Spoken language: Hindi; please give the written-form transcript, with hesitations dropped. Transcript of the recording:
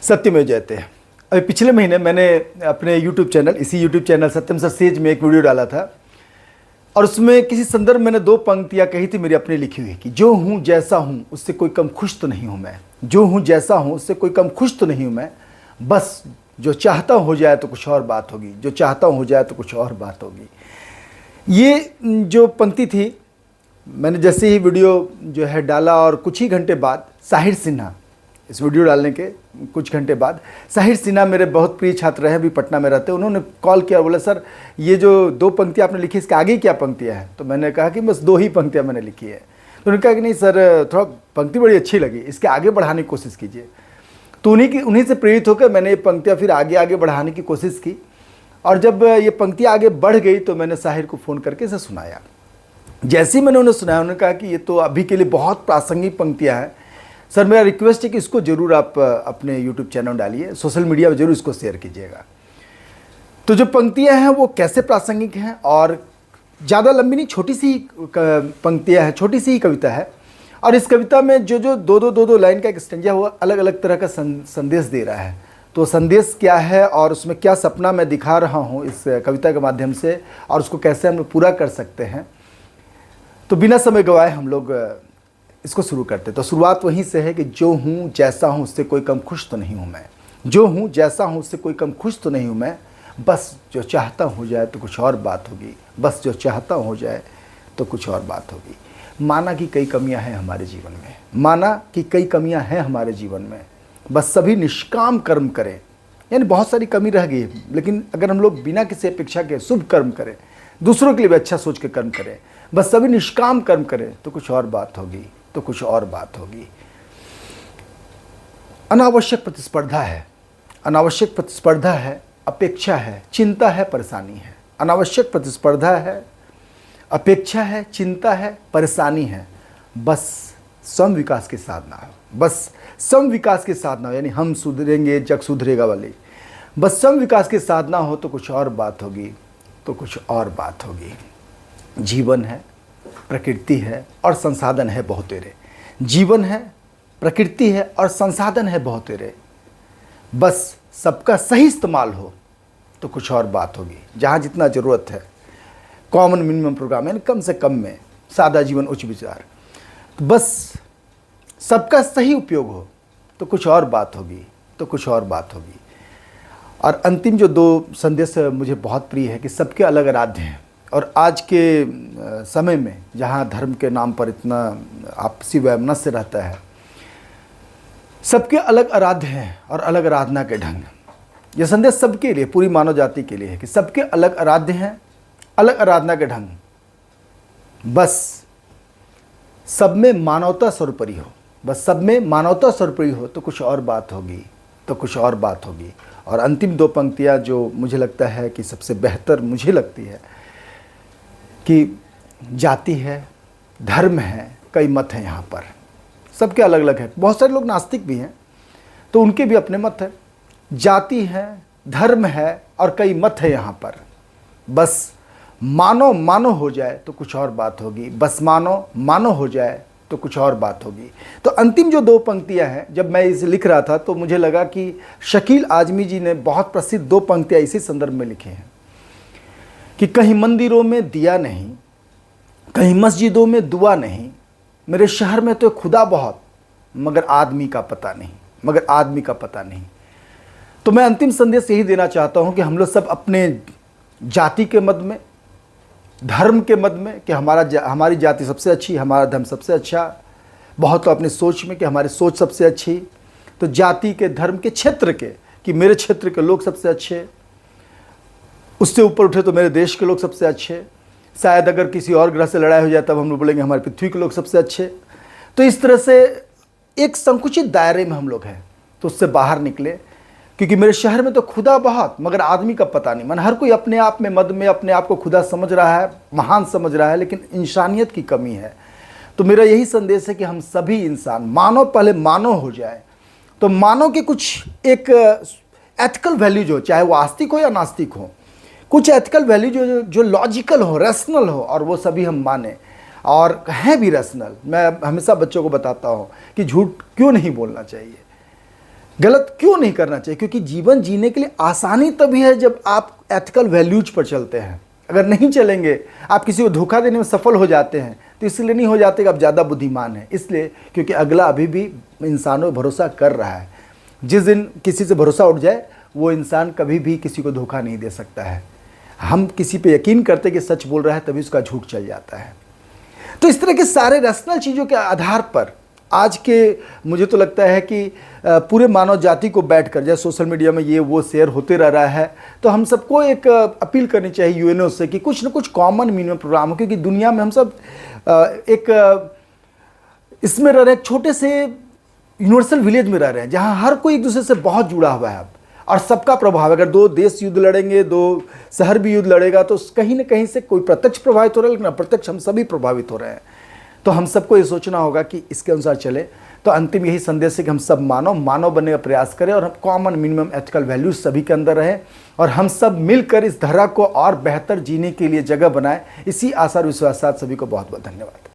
सत्यमेव जयते। अभी पिछले महीने मैंने अपने यूट्यूब चैनल, इसी यूट्यूब चैनल सत्यम सर सेज में एक वीडियो डाला था और उसमें किसी संदर्भ मैंने 2 पंक्तियाँ कही थी मेरी अपनी लिखी हुई कि जो हूँ जैसा हूँ उससे कोई कम खुश तो नहीं हूँ मैं, जो हूँ जैसा हूँ उससे कोई कम खुश तो नहीं हूँ मैं, बस जो चाहता हो जाए तो कुछ और बात होगी, जो चाहता हो जाए तो कुछ और बात होगी। ये जो पंक्ति थी, मैंने जैसे ही वीडियो जो है डाला और कुछ ही घंटे बाद साहिर सिन्हा, इस वीडियो डालने के कुछ घंटे बाद साहिर सिन्हा मेरे बहुत प्रिय छात्र हैं, अभी पटना में रहते हैं, उन्होंने कॉल किया और बोला सर ये जो 2 पंक्तियाँ आपने लिखी इसके आगे क्या पंक्तियाँ हैं? तो मैंने कहा कि बस 2 ही पंक्तियाँ मैंने लिखी है। तो उन्होंने कहा कि नहीं सर थोड़ा पंक्ति बड़ी अच्छी लगी, इसके आगे बढ़ाने की कोशिश कीजिए। तो उन्हीं से प्रेरित होकर मैंने ये पंक्तियाँ फिर आगे बढ़ाने की कोशिश की और जब ये पंक्तियाँ आगे बढ़ गई तो मैंने साहिर को फ़ोन करके इसे सुनाया। जैसे ही मैंने उन्हें सुनाया उन्होंने कहा कि ये तो अभी के लिए बहुत प्रासंगिक पंक्तियाँ हैं सर, मेरा रिक्वेस्ट है कि इसको ज़रूर आप अपने यूट्यूब चैनल डालिए, सोशल मीडिया पर जरूर इसको शेयर कीजिएगा। तो जो पंक्तियाँ हैं वो कैसे प्रासंगिक हैं और ज़्यादा लंबी नहीं, छोटी सी पंक्तियाँ हैं, छोटी सी ही कविता है और इस कविता में जो दो लाइन का एक स्टेंजा हुआ अलग अलग तरह का संदेश दे रहा है। तो संदेश क्या है और उसमें क्या सपना मैं दिखा रहा हूँ इस कविता के माध्यम से और उसको कैसे हम पूरा कर सकते हैं, तो बिना समय गवाए हम लोग इसको शुरू करते। तो शुरुआत वहीं से है कि जो हूँ जैसा हूँ उससे कोई कम खुश तो नहीं हूँ मैं, जो हूँ जैसा हूँ उससे कोई कम खुश तो नहीं हूँ मैं, बस जो चाहता हो जाए तो कुछ और बात होगी, बस जो चाहता हो जाए तो कुछ और बात होगी। माना कि कई कमियां हैं हमारे जीवन में, माना कि कई कमियां हैं हमारे जीवन में, बस सभी निष्काम कर्म करें। यानी बहुत सारी कमी रह गई है, लेकिन अगर हम लोग बिना किसी अपेक्षा के शुभ कर्म करें, दूसरों के लिए भी अच्छा सोच के कर्म करें, बस सभी निष्काम कर्म करें तो कुछ और बात होगी, तो कुछ और बात होगी। अनावश्यक प्रतिस्पर्धा है, अनावश्यक प्रतिस्पर्धा है, अपेक्षा है, चिंता है, परेशानी है। अनावश्यक प्रतिस्पर्धा है, अपेक्षा है, चिंता है, परेशानी है, बस सम विकास की साधना हो, बस सम विकास की साधना हो, यानी हम सुधरेंगे जग सुधरेगा वाली, बस सम विकास की साधना हो तो कुछ और बात होगी, तो कुछ और बात होगी। जीवन है, प्रकृति है और संसाधन है बहुतेरे, जीवन है, प्रकृति है और संसाधन है बहुतेरे, बस सबका सही इस्तेमाल हो तो कुछ और बात होगी। जहाँ जितना ज़रूरत है, कॉमन मिनिमम प्रोग्राम यानी कम से कम में, सादा जीवन उच्च विचार, तो बस सबका सही उपयोग हो तो कुछ और बात होगी, तो कुछ और बात होगी। और अंतिम जो 2 संदेश मुझे बहुत प्रिय है कि सबके अलग आराध्य हैं और आज के समय में जहाँ धर्म के नाम पर इतना आपसी वैमनस्य रहता है, सबके अलग आराध्य हैं और अलग आराधना के ढंग। यह संदेश सबके लिए, पूरी मानव जाति के लिए है कि सबके अलग आराध्य हैं, अलग आराधना के ढंग, बस सब में मानवता सर्वोपरि हो, बस सब में मानवता सर्वोपरि हो तो कुछ और बात होगी, तो कुछ और बात होगी। और अंतिम 2 पंक्तियाँ जो मुझे लगता है कि सबसे बेहतर मुझे लगती है कि जाति है, धर्म है, कई मत हैं यहाँ पर, सबके अलग अलग है। बहुत सारे लोग नास्तिक भी हैं तो उनके भी अपने मत हैं। जाति है, धर्म है और कई मत है यहाँ पर, बस मानो मानो हो जाए तो कुछ और बात होगी, बस मानो मानो हो जाए तो कुछ और बात होगी। तो अंतिम जो 2 पंक्तियां हैं, जब मैं इसे लिख रहा था तो मुझे लगा कि शकील आजमी जी ने बहुत प्रसिद्ध 2 पंक्तियां इसी संदर्भ में लिखी हैं कि कहीं मंदिरों में दिया नहीं, कहीं मस्जिदों में दुआ नहीं, मेरे शहर में तो खुदा बहुत, मगर आदमी का पता नहीं, मगर आदमी का पता नहीं। तो मैं अंतिम संदेश यही देना चाहता हूँ कि हम लोग सब अपने जाति के मत में, धर्म के मत में कि हमारी जाति सबसे अच्छी, हमारा धर्म सबसे अच्छा, बहुत तो अपनी सोच में कि हमारी सोच सबसे अच्छी, तो जाति के, धर्म के, क्षेत्र के कि मेरे क्षेत्र के लोग सबसे अच्छे, उससे ऊपर उठे तो मेरे देश के लोग सबसे अच्छे, शायद अगर किसी और ग्रह से लड़ाई हो जाए तब हम लोग बोलेंगे हमारी पृथ्वी के लोग सबसे अच्छे। तो इस तरह से एक संकुचित दायरे में हम लोग हैं, तो उससे बाहर निकले, क्योंकि मेरे शहर में तो खुदा बहुत मगर आदमी का पता नहीं। मन हर कोई अपने आप में, मद में अपने आप को खुदा समझ रहा है, महान समझ रहा है, लेकिन इंसानियत की कमी है। तो मेरा यही संदेश है कि हम सभी इंसान मानव, पहले मानव हो जाए, तो मानव के कुछ एक एथिकल वैल्यूज हो, चाहे वो आस्तिक हो या नास्तिक हो, कुछ एथिकल वैल्यू जो लॉजिकल हो, रैशनल हो, और वो सभी हम माने और हैं भी रैशनल। मैं हमेशा बच्चों को बताता हूँ कि झूठ क्यों नहीं बोलना चाहिए, गलत क्यों नहीं करना चाहिए? क्योंकि जीवन जीने के लिए आसानी तभी है जब आप एथिकल वैल्यूज पर चलते हैं। अगर नहीं चलेंगे, आप किसी को धोखा देने में सफल हो जाते हैं, तो इसलिए नहीं हो जाते कि आप ज़्यादा बुद्धिमान हैं, इसलिए क्योंकि अगला अभी भी इंसानों पर भरोसा कर रहा है। जिस दिन किसी से भरोसा उठ जाए, वो इंसान कभी भी किसी को धोखा नहीं दे सकता है। हम किसी पे यकीन करते कि सच बोल रहा है, तभी उसका झूठ चल जाता है। तो इस तरह के सारे रैशनल चीज़ों के आधार पर आज के मुझे तो लगता है कि पूरे मानव जाति को बैठकर, जैसे सोशल मीडिया में ये वो शेयर होते रह रहा है, तो हम सबको एक अपील करनी चाहिए यूएनओ से कि कुछ ना कुछ कॉमन मिनिमम प्रोग्राम हो, क्योंकि दुनिया में हम सब एक इसमें रह रहे हैं, एक छोटे से यूनिवर्सल विलेज में रह रहे हैं, जहाँ हर कोई एक दूसरे से बहुत जुड़ा हुआ है अब, और सबका प्रभाव। अगर दो देश युद्ध लड़ेंगे, दो शहर भी युद्ध लड़ेगा, तो कहीं ना कहीं से कोई प्रत्यक्ष प्रभावित हो रहा है, लेकिन अप्रत्यक्ष हम सभी प्रभावित हो रहे हैं। तो हम सबको ये सोचना होगा कि इसके अनुसार चले। तो अंतिम यही संदेश है कि हम सब मानव बनने का प्रयास करें, और हम कॉमन मिनिमम एथिकल वैल्यूज सभी के अंदर रहे, और हम सब मिलकर इस धरा को और बेहतर जीने के लिए जगह बनाएं। इसी आशा और विश्वास के साथ सभी को बहुत बहुत धन्यवाद।